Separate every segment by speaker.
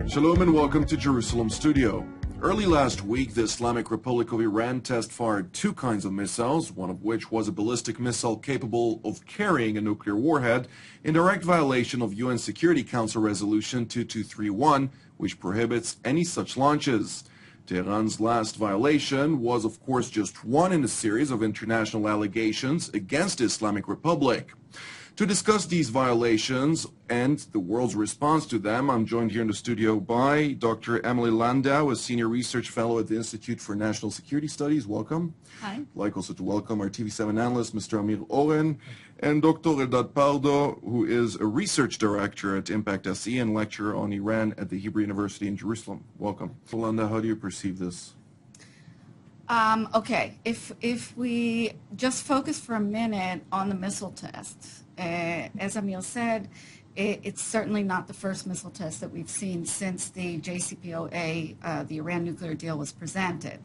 Speaker 1: Shalom and welcome to Jerusalem Studio. Early last week, the Islamic Republic of Iran test-fired two kinds of missiles, one of which was a ballistic missile capable of carrying a nuclear warhead, in direct violation of UN Security Council Resolution 2231, which prohibits any such launches. Tehran's last violation was, of course, just one in a series of international allegations against the Islamic Republic. To discuss these violations and the world's response to them, I'm joined here in the studio by Dr. Emily Landau, a senior research fellow at the Institute for National Security Studies. Welcome.
Speaker 2: Hi.
Speaker 1: I'd like also to welcome our TV7 analyst, Mr. Amir Oren, and Dr. Eldad Pardo, who is a research director at Impact SE and lecturer on Iran at the Hebrew University in Jerusalem. Welcome. So, Landau, how do you perceive this?
Speaker 2: Okay, if we just focus for a minute on the missile tests, as Emil said, it's certainly not the first missile test that we've seen since the JCPOA, the Iran nuclear deal, was presented.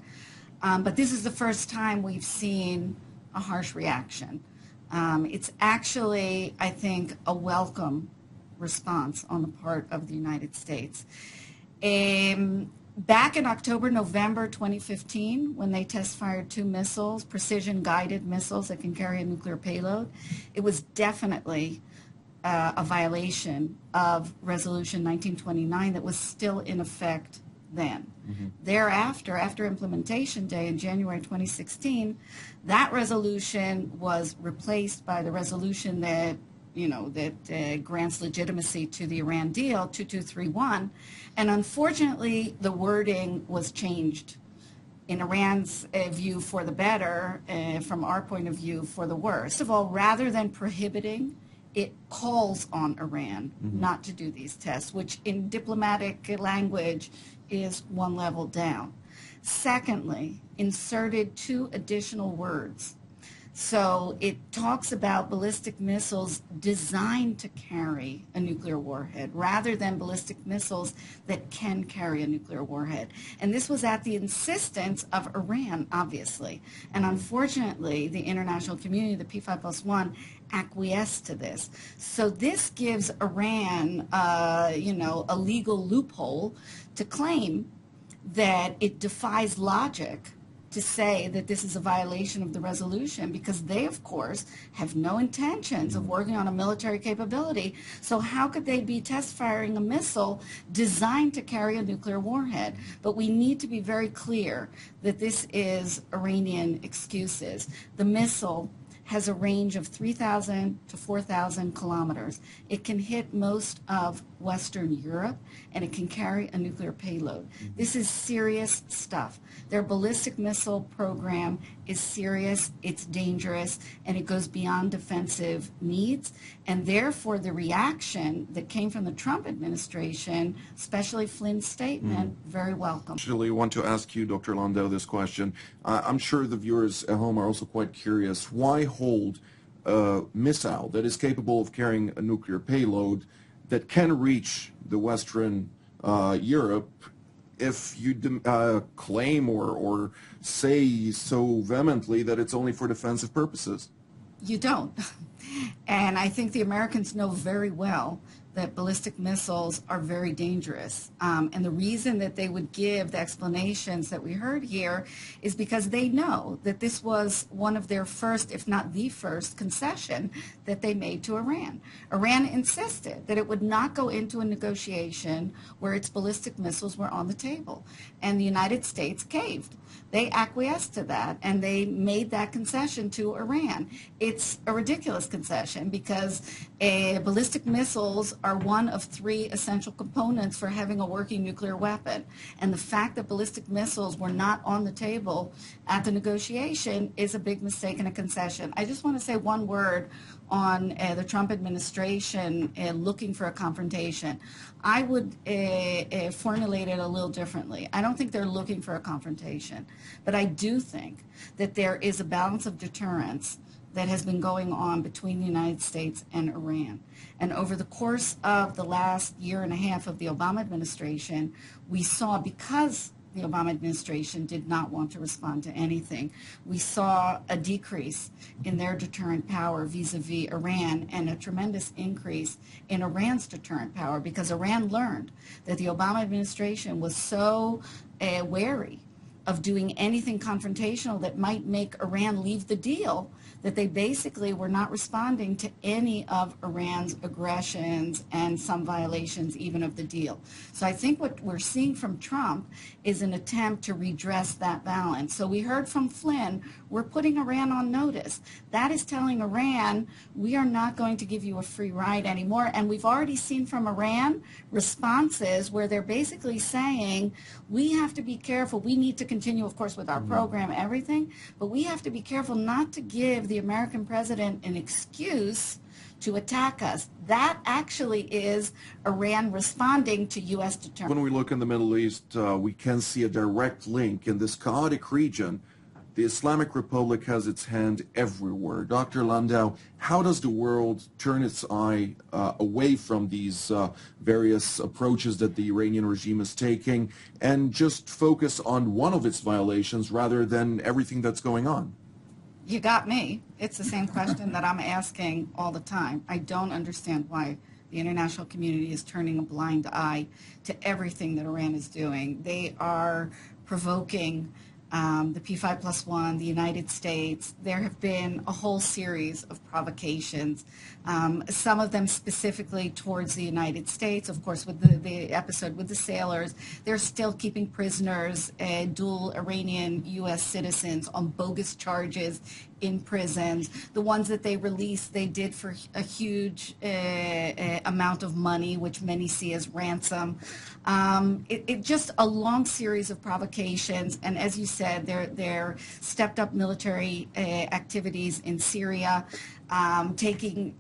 Speaker 2: But this is the first time we've seen a harsh reaction. It's actually, I think, a welcome response on the part of the United States. Back in October, November 2015, when they test-fired two missiles, precision-guided missiles that can carry a nuclear payload, it was definitely a violation of Resolution 1929 that was still in effect then. Thereafter, after implementation day in January 2016, that resolution was replaced by the resolution that grants legitimacy to the Iran deal, 2231, and unfortunately the wording was changed in Iran's view for the better, from our point of view for the worse. First of all, rather than prohibiting, it calls on Iran not to do these tests, which in diplomatic language is one level down. Secondly, inserted two additional words. So it talks about ballistic missiles designed to carry a nuclear warhead rather than ballistic missiles that can carry a nuclear warhead. And this was at the insistence of Iran, obviously. And unfortunately, the international community, the P5+1, acquiesced to this. So this gives Iran, a legal loophole to claim that it defies logic to say that this is a violation of the resolution, because they, of course, have no intentions of working on a military capability. So how could they be test firing a missile designed to carry a nuclear warhead? But we need to be very clear that this is Iranian excuses. The missile has a range of 3,000 to 4,000 kilometers. It can hit most of Western Europe, and it can carry a nuclear payload. This is serious stuff. Their ballistic missile program is serious, it's dangerous, and it goes beyond defensive needs. And therefore, the reaction that came from the Trump administration, especially Flynn's statement, very welcome.
Speaker 1: Actually, I want to ask you, Dr. Landau, this question. I'm sure the viewers at home are also quite curious. Why hold a missile that is capable of carrying a nuclear payload that can reach the Western Europe if you claim or say so vehemently that it's only for defensive purposes?
Speaker 2: You don't. And I think the Americans know very well that ballistic missiles are very dangerous. And the reason that they would give the explanations that we heard here is because they know that this was one of their first, if not the first, concession that they made to Iran. Iran insisted that it would not go into a negotiation where its ballistic missiles were on the table. And the United States caved. They acquiesced to that, and they made that concession to Iran. It's a ridiculous concession because ballistic missiles are one of three essential components for having a working nuclear weapon. And the fact that ballistic missiles were not on the table at the negotiation is a big mistake and a concession. I just want to say one word on the Trump administration looking for a confrontation. I would formulate it a little differently. I don't think they're looking for a confrontation, but I do think that there is a balance of deterrence that has been going on between the United States and Iran. And over the course of the last year and a half of the Obama administration, we saw, because the Obama administration did not want to respond to anything. We saw a decrease in their deterrent power vis-a-vis Iran and a tremendous increase in Iran's deterrent power because Iran learned that the Obama administration was so wary of doing anything confrontational that might make Iran leave the deal, that they basically were not responding to any of Iran's aggressions and some violations even of the deal. So I think what we're seeing from Trump is an attempt to redress that balance. So we heard from Flynn, we're putting Iran on notice. That is telling Iran, we are not going to give you a free ride anymore. And we've already seen from Iran responses where they're basically saying, we have to be careful. We need to continue, of course, with our program, everything, but we have to be careful not to give the American president an excuse to attack us. That actually is Iran responding to U.S. deterrence.
Speaker 1: When we look in the Middle East, we can see a direct link in this chaotic region. The Islamic Republic has its hand everywhere. Dr. Landau, how does the world turn its eye away from these various approaches that the Iranian regime is taking and just focus on one of its violations rather than everything that's going on?
Speaker 2: You got me. It's the same question that I'm asking all the time. I don't understand why the international community is turning a blind eye to everything that Iran is doing. They are provoking the P5+1, the United States. There have been a whole series of provocations, some of them specifically towards the United States. Of course, with the episode with the sailors, they're still keeping prisoners, dual Iranian U.S. citizens on bogus charges in prisons. The ones that they released, they did for a huge amount of money, which many see as ransom. It just a long series of provocations, and as you said, they're stepped up military activities in Syria, taking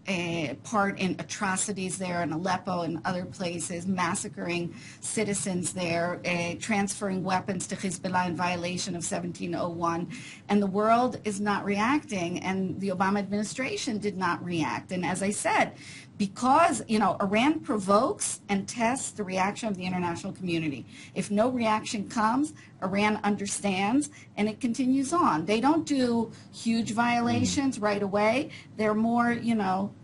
Speaker 2: part in atrocities there in Aleppo and other places, massacring citizens there, transferring weapons to Hezbollah in violation of 1701. And the world is not reacting, and the Obama administration did not react. And as I said, because, Iran provokes and tests the reaction of the international community. If no reaction comes, Iran understands, and it continues on. They don't do huge violations right away. They're more,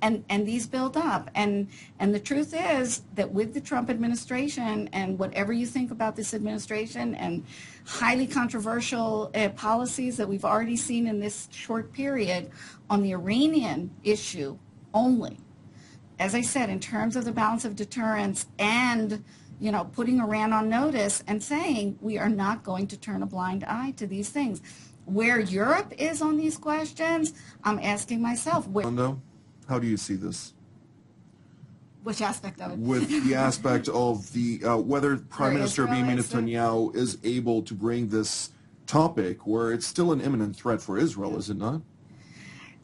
Speaker 2: and these build up. And the truth is that with the Trump administration, and whatever you think about this administration and highly controversial policies that we've already seen in this short period on the Iranian issue only, as I said, in terms of the balance of deterrence and, putting Iran on notice and saying we are not going to turn a blind eye to these things. Where Europe is on these questions, I'm asking myself.
Speaker 1: Landau, how do you see this?
Speaker 2: Which aspect of it?
Speaker 1: With the aspect of the whether Prime Minister Benjamin Netanyahu is able to bring this topic where it's still an imminent threat for Israel, is it not?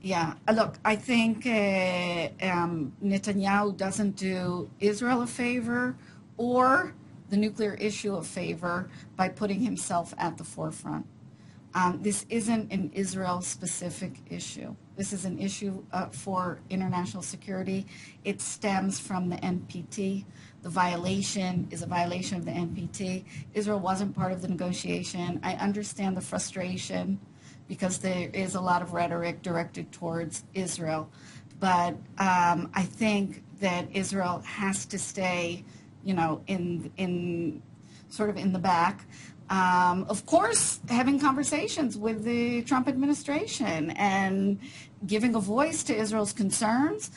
Speaker 2: Yeah, look, I think Netanyahu doesn't do Israel a favor or the nuclear issue a favor by putting himself at the forefront. This isn't an Israel-specific issue. This is an issue for international security. It stems from the NPT. The violation is a violation of the NPT. Israel wasn't part of the negotiation. I understand the frustration because there is a lot of rhetoric directed towards Israel. But I think that Israel has to stay, in sort of in the back. Of course, having conversations with the Trump administration and giving a voice to Israel's concerns,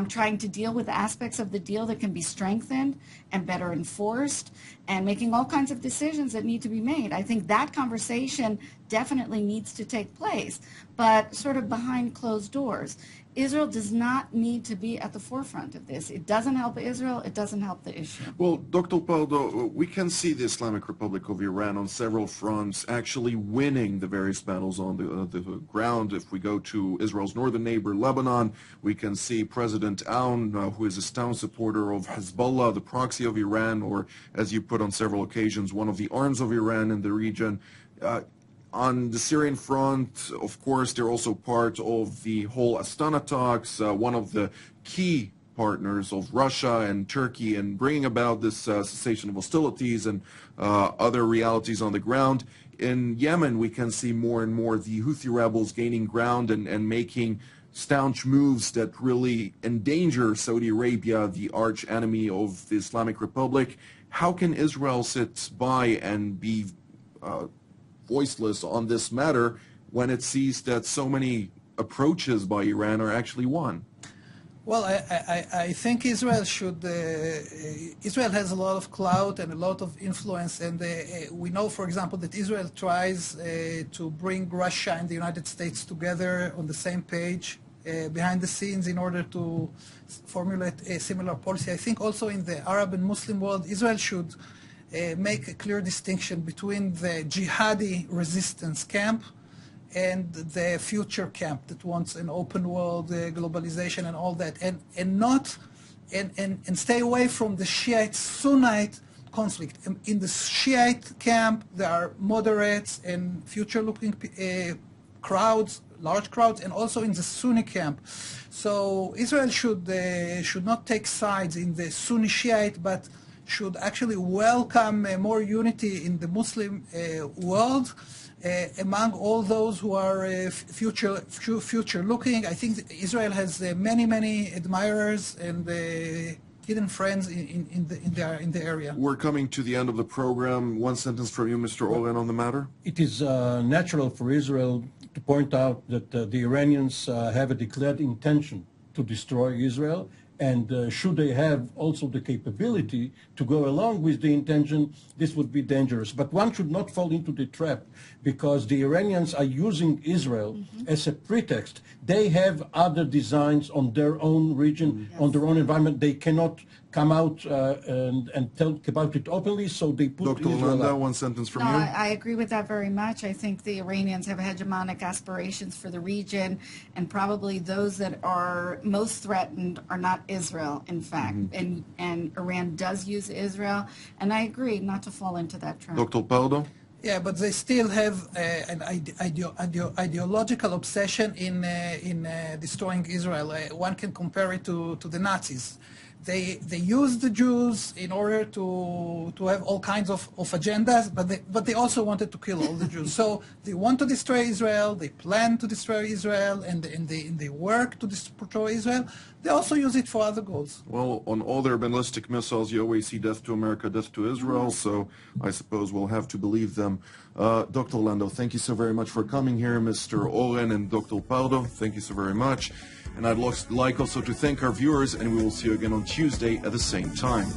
Speaker 2: trying to deal with aspects of the deal that can be strengthened and better enforced, and making all kinds of decisions that need to be made. I think that conversation definitely needs to take place, but sort of behind closed doors. Israel does not need to be at the forefront of this. It doesn't help Israel. It doesn't help the issue.
Speaker 1: Well, Dr. Paldo, we can see the Islamic Republic of Iran on several fronts actually winning the various battles on the ground. If we go to Israel's northern neighbor, Lebanon, we can see President Aoun, who is a staunch supporter of Hezbollah, the proxy of Iran, or as you put on several occasions, one of the arms of Iran in the region. On the Syrian front, of course, they're also part of the whole Astana talks. One of the key partners of Russia and Turkey in bringing about this cessation of hostilities and other realities on the ground. In Yemen, we can see more and more the Houthi rebels gaining ground and making staunch moves that really endanger Saudi Arabia, the arch enemy of the Islamic Republic. How can Israel sit by and be voiceless on this matter when it sees that so many approaches by Iran are actually won?
Speaker 3: Well, I think Israel should. Israel has a lot of clout and a lot of influence, and we know, for example, that Israel tries to bring Russia and the United States together on the same page behind the scenes in order to formulate a similar policy. I think also in the Arab and Muslim world, Israel should make a clear distinction between the jihadi resistance camp and the future camp that wants an open world, globalization and all that, and stay away from the Shiite-Sunnite conflict. In the Shiite camp, there are moderates and future-looking crowds, large crowds, and also in the Sunni camp. So Israel should not take sides in the Sunni Shiite, but should actually welcome more unity in the Muslim world. Among all those who are future-looking. I think Israel has many admirers and hidden friends in the area.
Speaker 1: We're coming to the end of the program. One sentence from you, Mr. Oren, on the matter.
Speaker 4: It is natural for Israel to point out that the Iranians have a declared intention to destroy Israel, and should they have also the capability to go along with the intention, this would be dangerous. But one should not fall into the trap, because the Iranians are using Israel as a pretext. They have other designs on their own region, on their own environment. They cannot come out and talk about it openly, so they put
Speaker 1: Dr.
Speaker 4: Israel
Speaker 1: Landau,
Speaker 4: out.
Speaker 1: one sentence from
Speaker 2: No,
Speaker 1: you.
Speaker 2: I agree with that very much. I think the Iranians have hegemonic aspirations for the region, and probably those that are most threatened are not Israel, in fact. And Iran does use Israel, and I agree not to fall into that trap.
Speaker 1: Dr. Pardo?
Speaker 3: Yeah, but they still have an ideological obsession in destroying Israel. One can compare it to the Nazis. They use the Jews in order to have all kinds of agendas, but they also wanted to kill all the Jews. So they want to destroy Israel, they plan to destroy Israel, and they work to destroy Israel. They also use it for other goals.
Speaker 1: Well, on all their ballistic missiles, you always see death to America, death to Israel, so I suppose we'll have to believe them. Dr. Landau, thank you so very much for coming here. Mr. Oren and Dr. Pardo, thank you so very much. And I'd like also to thank our viewers, and we will see you again on Tuesday at the same time.